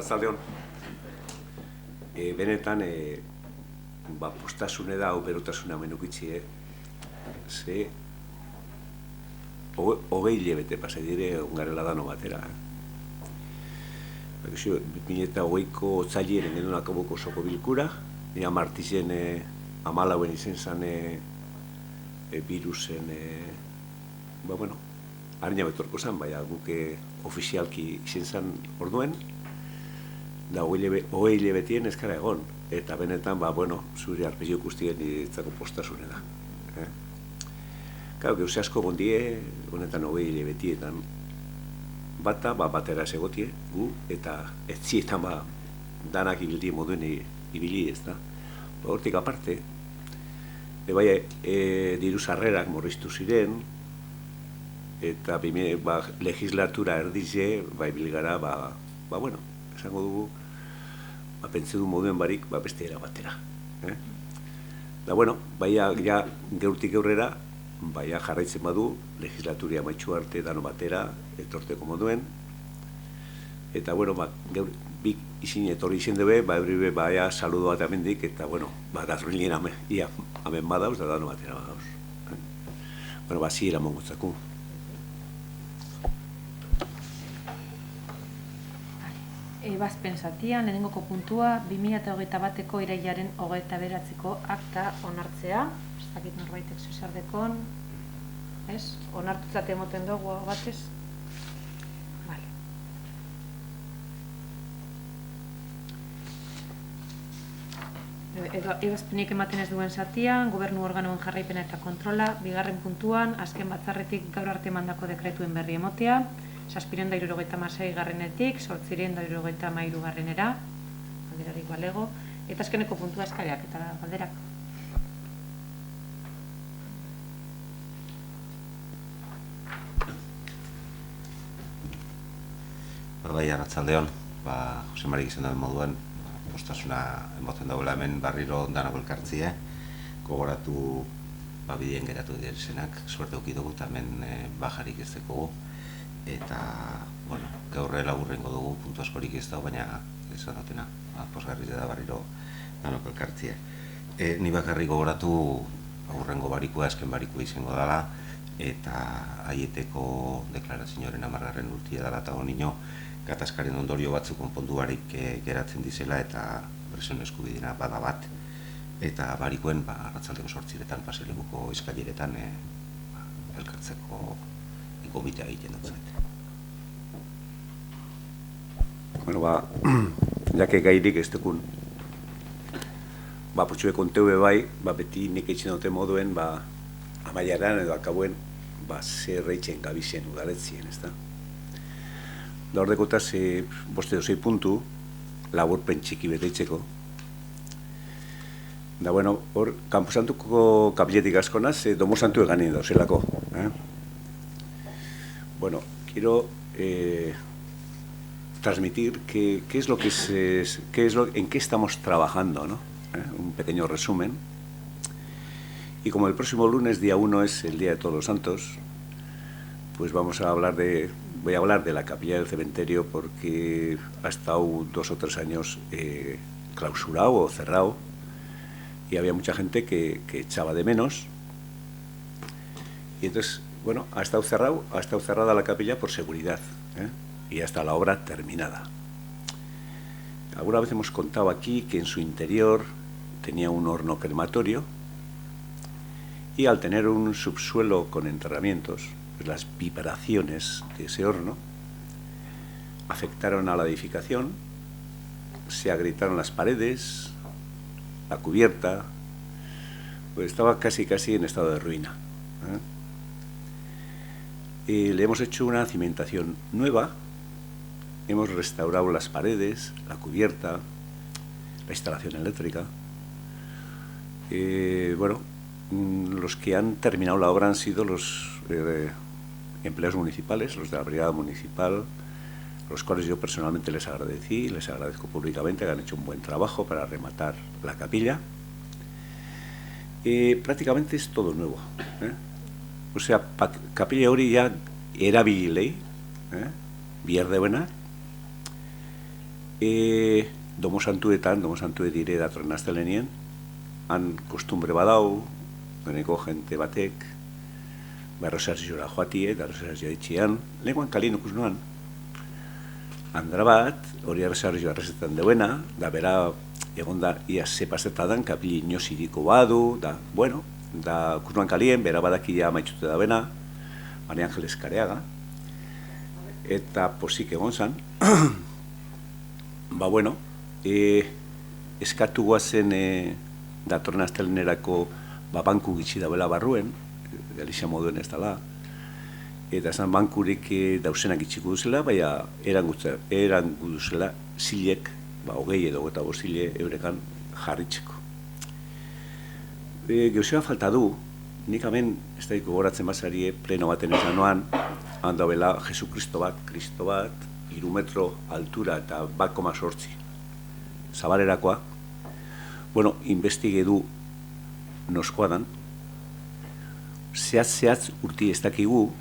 Arratsaldeon. Benetan, postasune da, berotasuna menukitzie, ze hogei hilabete pasa dire ongarela dano batera. 2008ko otzailean genuen akaboko osoko bilkura, nire martizen amalauen izen zan virusen, harina betorko zen, baina guke ofizialki izen zan orduen, da hogei hilabetien eskara egon, eta benetan, zure arpegio guztien ditzako postasune da. Gau, geuse asko gondie, honetan hogei hilabetietan, bata, batera ez egotie, gu, eta etzietan danak ibildi moduen ibili ez da. Hortik aparte, diru sarrerak morriztu ziren, eta legislatura erdize, ibilgara, esango dugu, pentsa du moduen barik, beste era batera. Ja geurtik aurrera, jarraitzen badu, legislaturia maitxu arte dano batera, etorteko moduen. Eta, bik izin etorri izen dube, ebribe saludo bat amendik, eta, gazbrilien amen badauz, da dano batera badauz. Ziera mongotzaku. Ebazpen zatian, lehenengoko puntua, 2021ko irailaren 29ko akta onartzea. Ez dakit norbaitek zuzardekon. Ez? Onartutzat emoten dugu batez? Vale. Ebazpenik ematen ez duen zatian, gobernu organoen jarraipena eta kontrola, bigarren puntuan, azken batzarretik gaur arte mandako dekretuen berri emotea, 776 garrenetik, 873 garrenera, galderarik balego, eta azkeneko puntua eskareak eta galderak. Arratsaldeon, Jose Mari izan duen moduan, postasuna emoten dagoela hemen barriro danako elkartzie, gogoratu bideen geratu direzenak, suerte dugu eta hemen bajarik ez dekogu. Eta, gaurre laburrengo dugu, puntu askorik ez dago, baina ez dutena, posgarri da barriro danoko elkartzie. Ni bakarrik gogoratu aurrengo barikua, azken barikua izango dela, eta aieteko deklarazioaren 10. urtia dela eta honino gatazkaren ondorio batzuk konpondu barik geratzen dizela eta presioen eskubidena bada bat. Eta barikoen, arratzaldeko 8 paseleguko eskaileretan elkartzeko gomitea egiten dut zait. Jake gairik ez dukun, potxue konteue beti nik eitzen dute moduen, amaiaran edo akabuen, zer reitzen gabizien udaletzien, ez da? Da hor dekotaz, 5 puntu, laburpen txiki beteitzeko. Da, hor, kanposantuko kapiletik askonaz, domosantu eganin dauzelako. Quiero transmitir en qué estamos trabajando, ¿no? Un pequeño resumen. Y como el próximo lunes, día 1, es el Día de Todos los Santos, pues voy a hablar de la capilla del cementerio porque ha estado 2 o 3 años clausurado o cerrado y había mucha gente que echaba de menos. Y entonces, ha estado cerrada la capilla por seguridad, y ya está la obra terminada. Alguna vez hemos contado aquí que en su interior tenía un horno crematorio y al tener un subsuelo con enterramientos, pues las vibraciones de ese horno afectaron a la edificación, se agrietaron las paredes, la cubierta, pues estaba casi en estado de ruina. Le hemos hecho una cimentación nueva, hemos restaurado las paredes, la cubierta, la instalación eléctrica. Los que han terminado la obra han sido los empleados municipales, los de la brigada municipal, los cuales yo personalmente les agradecí, les agradezco públicamente que han hecho un buen trabajo para rematar la capilla. Prácticamente es todo nuevo. Kapila hori ja erabililei, bihar deuena, Domo Santuetan, Domo Santue dire datorren astelenien, han kostumbre badau, deneko jente batek, Rosario joatie, da Rosario itxian, lenguan kalin ukus noan, andra bat, hori Rosario arrezetan deuena, da bera, egon da, ia sepazetadan, kapili inosiriko badu, da, bueno, da ukus kalien, bera badakia maitxute da bena, Maria Angeles Kareaga, eta posik egon zan, ba, bueno, eskatu guazen datorren astelenerako banku gitxi dabela barruen, Galicia moduen ez dala, eta esan bankurik dausenak itxiko duzela, baina erangu duzela zilek, 20 edo 25 zile eurekan jarritzeko. Geuzea falta du, nik hemen ez daiko goratzen bazarie pleno baten esan noan, handabela Jesukristo bat, Kristo bat, 3 metro altura eta 1,8 zabalerakoa, bueno, investige du noskoa dan, zehatz urti ez dakigu,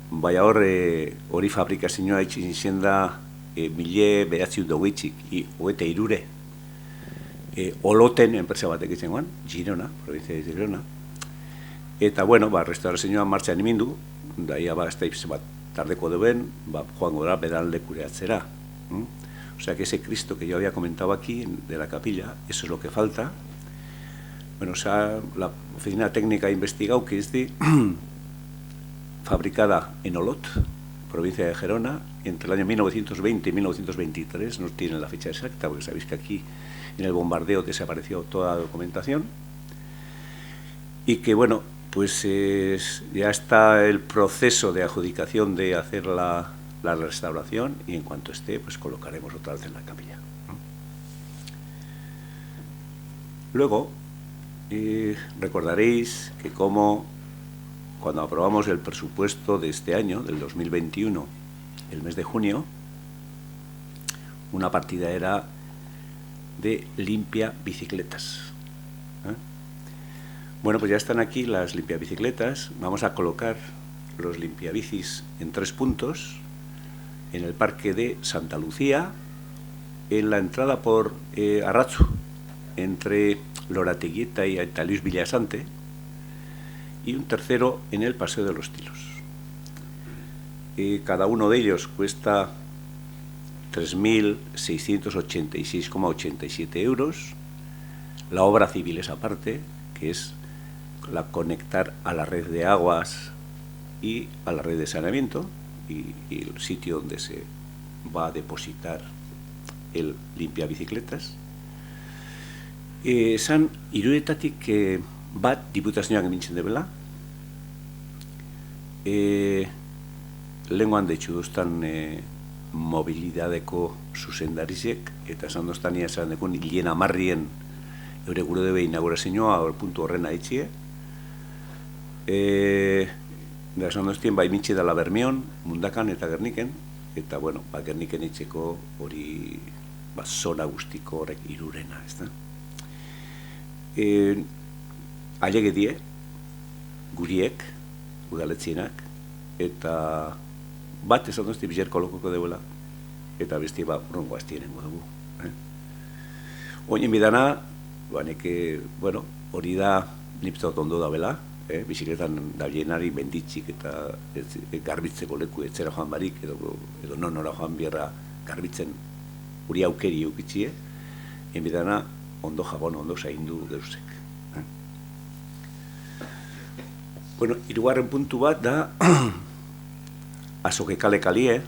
baina hori fabrikazioa itxin zen da 1928 hogeita hirure Oloten enpresa batek itzen guan, Girona, provincia de Girona, eta, bueno, restaurazioa martxan imindu, daia ez da bat tardeko duen, joango da bedalde kureatzera. O sea que ese Cristo que yo había comentado aquí, de la capilla, eso es lo que falta. Bueno, o sea, la oficina técnica ha investigado que es fabricada en Olot, provincia de Gerona, entre el año 1920 y 1923, no tienen la fecha exacta, porque sabéis que aquí en el bombardeo desapareció toda la documentación, y que, bueno, pues ya está el proceso de adjudicación de hacer la restauración, y en cuanto esté, pues colocaremos otra vez en la capilla. Luego, recordaréis que cuando aprobamos el presupuesto de este año, del 2021, el mes de junio, una partida era de limpia bicicletas. Bueno, pues ya están aquí las limpiabicicletas. Vamos a colocar los limpiabicis en 3 puntos, en el parque de Santa Lucía, en la entrada por Arratzu, entre Lorateguieta y Luis Villasante, y un tercero en el Paseo de los Tilos. Cada uno de ellos cuesta 3.686,87 euros. La obra civil es aparte, que es la conectar a la red de aguas y a la red de saneamiento y el sitio donde se va a depositar el limpiabicicletas. Esan hiruetatik bat diputazioak emintzen debela. Lenguan deitxu duztan mobilidadeko zuzendarizek, eta esan doztania esan dekun hilien amarrien eure gure debe inaugurazioa puntu horren haitxie. Da esan doztien bai mintxe dela Bermeon, Mundakan eta Gerniken, eta bueno, Gerniken itxeko hori zona guztiko horrek irurena, ez da? Ailege die, guriek, udaletzienak, eta bat esan dozti bizer kolokoko deuela, eta besti urrongo aztienengo dugu. Oinen bidana, bueno, hori da niptot ondo da bela, bizikletan dabienari benditzik eta garbitzeko leku etzera joan barik, edo nonora joan bierra garbitzen uri aukeri eukitzie, enbidana ondo jabon, ondo zaindu deusek. Bueno, hirugarren puntu bat da Azokekale kalie,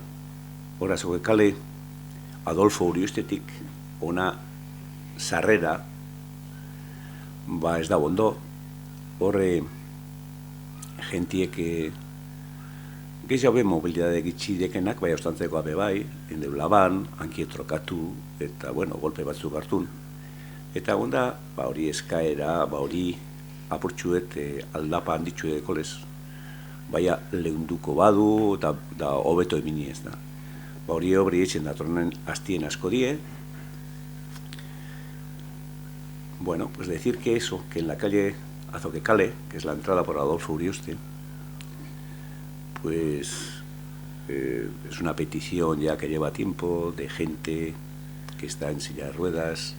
hor Azokekale Adolfo Uriustetik ona sarrera, ez da ondo, horre gentiek gehiago mobilidade gitxidekenak, bai ostantzeko abe bai, endeulaban, hankie trokatu, eta, bueno, golpe batzuk hartun. Eta onda, hori eskaera, hori apurtxuet aldapa handitxue dekolez, baina lehunduko badu, eta hobeto emini ez da. Hori etxen datorren hastien asko die. Bueno, pues decir que eso, que en la calle Azokekale, que es la entrada por Adolfo Uriuste, pues es una petición ya que lleva tiempo de gente que está en silla de ruedas,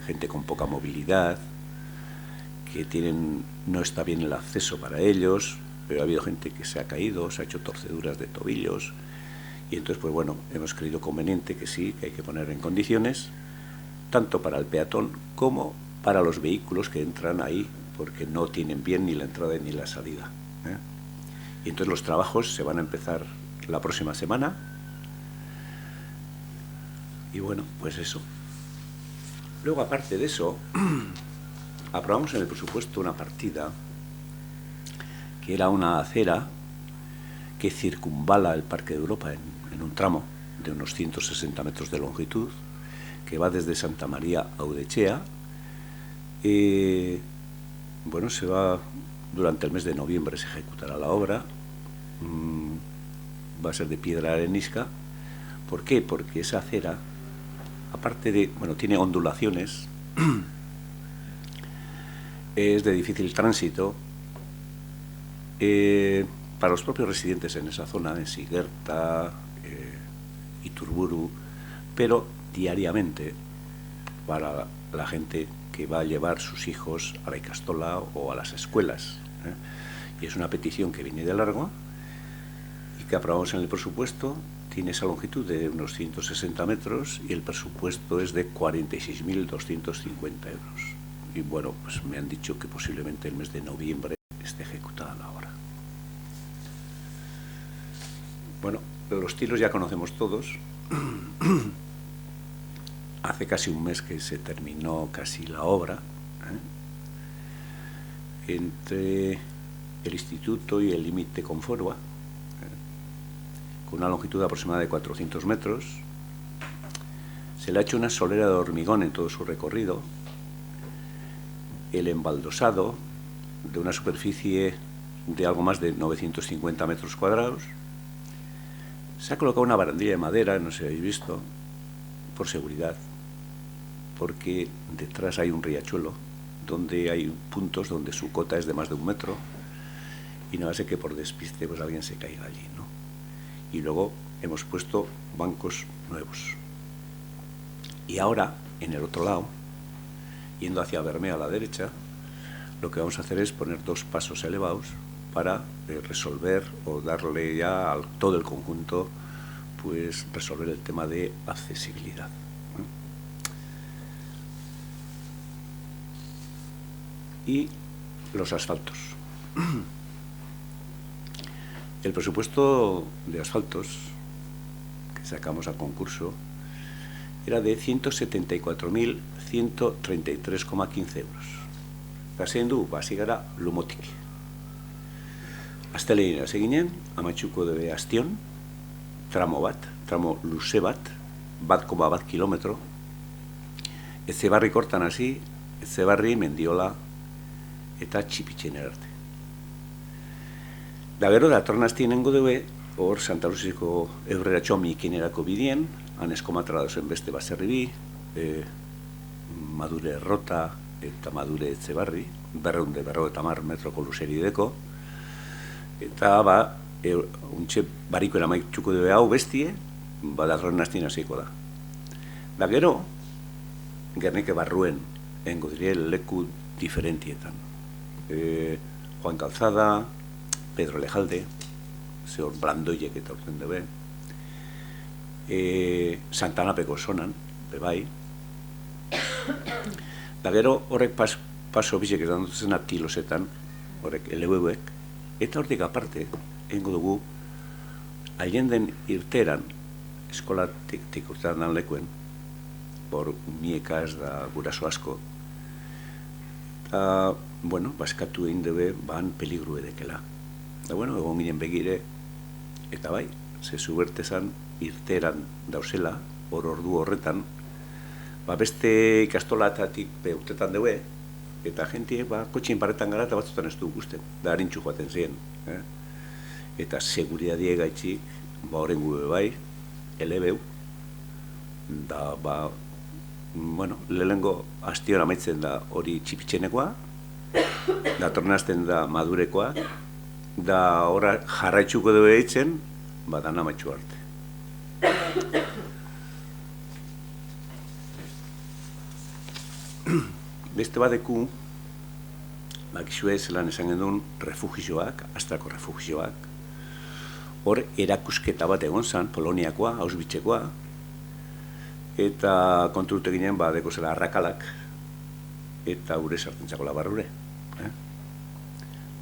gente con poca movilidad, que no está bien el acceso para ellos, pero ha habido gente que se ha caído, se ha hecho torceduras de tobillos, y entonces, pues bueno, hemos creído conveniente que sí, que hay que poner en condiciones, tanto para el peatón como para los vehículos que entran ahí, porque no tienen bien ni la entrada ni la salida. Y entonces los trabajos se van a empezar la próxima semana. Y bueno, pues eso. Luego, aparte de eso, aprobamos en el presupuesto una partida que era una acera que circunvala el Parque de Europa en un tramo de unos 160 metros de longitud, que va desde Santa María a Udechea. Bueno, durante el mes de noviembre se ejecutará la obra. Va a ser de piedra arenisca. ¿Por qué? Porque esa acera, aparte de, bueno, tiene ondulaciones, es de difícil tránsito para los propios residentes en esa zona, en Siguerta, Iturburu, pero diariamente para la gente que va a llevar sus hijos a la Ikastola o a las escuelas. Y es una petición que viene de largo y que aprobamos en el presupuesto. Tiene esa longitud de unos 160 metros y el presupuesto es de 46.250 euros. Y bueno, pues me han dicho que posiblemente el mes de noviembre esté ejecutada la obra. Bueno, los tiros ya conocemos todos. Hace casi un mes que se terminó casi la obra, entre el instituto y el límite con Forua, con una longitud aproximada de 400 metros. Se le ha hecho una solera de hormigón en todo su recorrido, el embaldosado de una superficie de algo más de 950 metros cuadrados. Se ha colocado una barandilla de madera, no sé si habéis visto, por seguridad, porque detrás hay un riachuelo donde hay puntos donde su cota es de más de 1 metro y no hace que por despiste pues alguien se caiga allí, ¿no? Y luego hemos puesto bancos nuevos. Y ahora, en el otro lado, yendo hacia Bermea a la derecha, lo que vamos a hacer es poner 2 pasos elevados para resolver o darle ya a todo el conjunto, pues resolver el tema de accesibilidad. Y los asfaltos. El presupuesto de asfaltos que sacamos al concurso era de 174.133,15 euros. Gazen du, basigara lumotik. Astelehenera hasi ginen, Amatxuko de Astion, tramo luze bat, 1,1 kilometro, Etxebarri kortan hasi, Etxebarri, Mendiola eta Txipitxenera arte. Da gero, datorren hastinengo dube, hor Santa Luziko Eurrera Txomiekinerako bidien, han eskomatra dazen beste baserri bi, Madure Errota eta Madure Etxebarri, 250 metroko luzeri deko, eta untxe bariko eramaitxuko dube hau bestie, datorren hastin hasiko da. Da gero, Gernike barruen, engo dire leku diferentietan. Juan Calzada, Pedro Lejalde, zehor Brandoiek eta urten dube, Santanapeko sonan, bebai. Da gero horrek paso bizek edan dutzen Tilosetan, horrek eleuek, eta hortik aparte, engo dugu, Allenden irteran, eskolatik urtean dan lekuen, hor miekaz da guraso asko, eta, bueno, baskatu egin dube, ban peligru edekela. Da, bueno, egon ginen begire, eta bai, ze zubertezan irteran dauzela, hor ordu horretan, beste ikastolatatik urtetan dube, eta jentiek kotxin paretan gara eta batzutan ez du gusten, da harintxu joaten ziren. Eta seguridadie gaitxik, horren gube bai, elebeu, da, bueno, lehenengo Astion amaitzen da hori Txipitxenekoa, datorren hasten da Madurekoa, da horra jarraitzuko dugu eitzen, dan Amatxu arte. beste badeku, bakizue zelan esan genuen refugioak, Astrako refugioak, hor erakusketa bat egon zen, Poloniakoa, Auschwitzekoa, eta konturute ginen badeko zela arrakalak, eta gure sartentzako labarrure.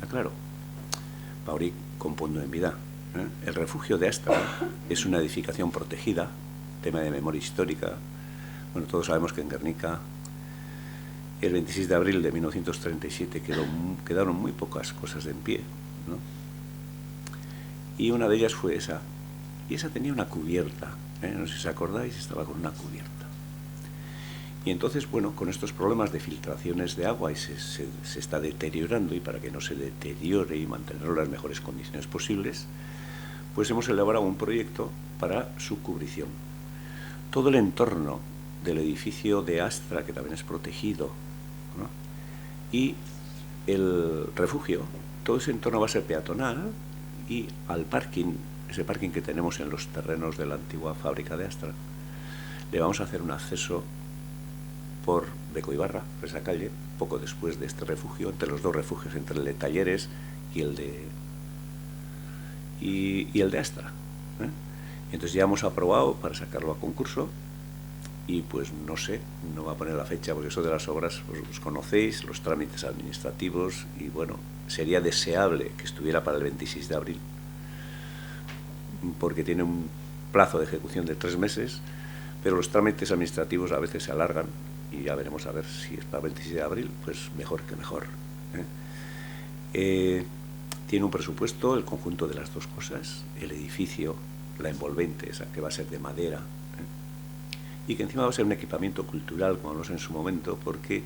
Claro, hori konponduen bida. El refugio de Astra es una edificación protegida, tema de memoria histórica. Bueno, todos sabemos que en Guernica, el 26 de abril de 1937, quedaron muy pocas cosas en pie, ¿no? Y una de ellas fue esa. Y esa tenía una cubierta, no sé si os acordáis, estaba con una cubierta. Y entonces, bueno, con estos problemas de filtraciones de agua y se está deteriorando, y para que no se deteriore y mantenerlo en las mejores condiciones posibles, pues hemos elaborado un proyecto para su cubrición. Todo el entorno del edificio de Astra, que también es protegido, ¿no? Y el refugio, todo ese entorno va a ser peatonal, y al parking, ese parking que tenemos en los terrenos de la antigua fábrica de Astra, le vamos a hacer un acceso por Becoibarra, por esa calle, poco después de este refugio, entre los dos refugios, entre el de Talleres y el de Astra. Entonces ya hemos aprobado para sacarlo a concurso, y pues no sé, no va a poner la fecha, porque eso de las obras os conocéis, los trámites administrativos, y bueno, sería deseable que estuviera para el 26 de abril, porque tiene un plazo de ejecución de 3 meses, pero los trámites administrativos a veces se alargan, y ya veremos a ver si es para el 26 de abril, pues mejor que mejor. Tiene un presupuesto, el conjunto de las dos cosas, el edificio, la envolvente, esa que va a ser de madera, y que encima va a ser un equipamiento cultural, como hablamos en su momento, porque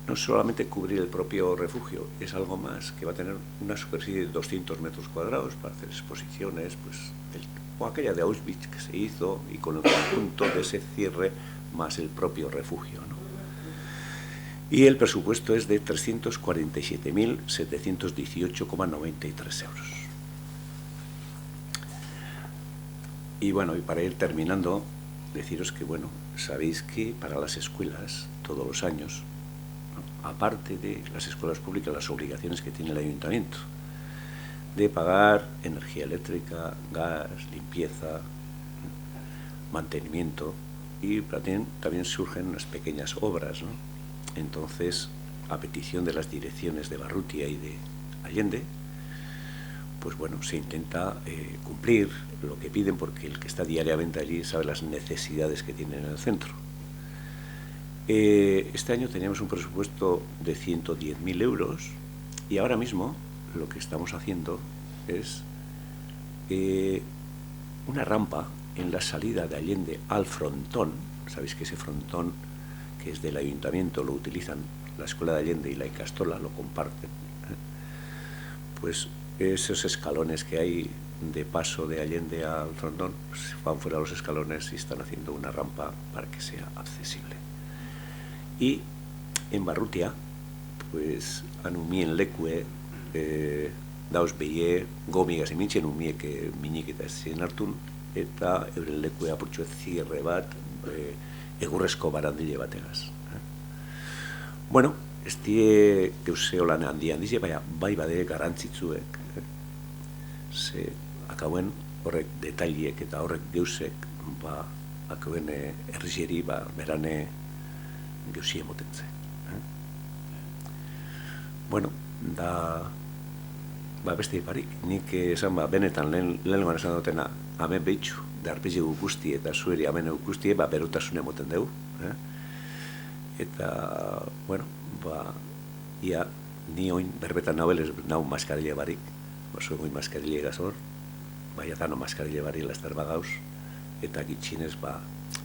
no solamente cubrir el propio refugio, es algo más, que va a tener una superficie de 200 metros cuadrados para hacer exposiciones, pues, o aquella de Auschwitz que se hizo, y con el conjunto de ese cierre más el propio refugio, ¿no? Y el presupuesto es de 347.718,93 euros. Y bueno, y para ir terminando, deciros que, bueno, sabéis que para las escuelas, todos los años, ¿no?, aparte de las escuelas públicas, las obligaciones que tiene el ayuntamiento, de pagar energía eléctrica, gas, limpieza, mantenimiento, y también surgen unas pequeñas obras, ¿no? Entonces, a petición de las direcciones de Barrutia y de Allende, pues bueno, se intenta cumplir lo que piden, porque el que está diariamente allí sabe las necesidades que tienen en el centro. Este año teníamos un presupuesto de 110.000 euros, y ahora mismo lo que estamos haciendo es una rampa en la salida de Allende al frontón. Sabéis que ese frontón, que es del ayuntamiento, lo utilizan la Escuela de Allende y la Icastola, lo comparten, pues esos escalones que hay de paso de Allende al frontón, pues van fuera los escalones y están haciendo una rampa para que sea accesible. Y en Barrutia, pues anumien lekue, dauz beie, gomigas imintzen umiek minik eta ezin hartun, eta euren lekue apurtxo zierre bat, egurrezko barandile bategaz. Bueno, ez die geuseo lan handize, baina bai bade garrantzitzuek, ze akauen horrek detailiek eta horrek geusek, akauen errizeri berane geusi emotentze. Bueno, da beste iparik, nik esan benetan lehenengoan esan dutena, hemen behitxu, darpezi guzti eta zueri hemen guzti, berotasun emoten dugu. Eta, bueno, ia, ni oin berbetan nau maskarile barik, baso egoin maskarile gazor, baina dano maskarile barik lastar bagauz, eta gitxinez,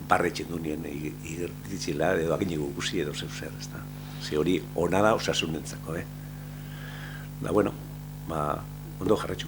barretxen du nien igertitzila, edo aginegu guzti edo zer, ez da. Ze hori ona da osasunentzako, Da, bueno, ondo jarretxu.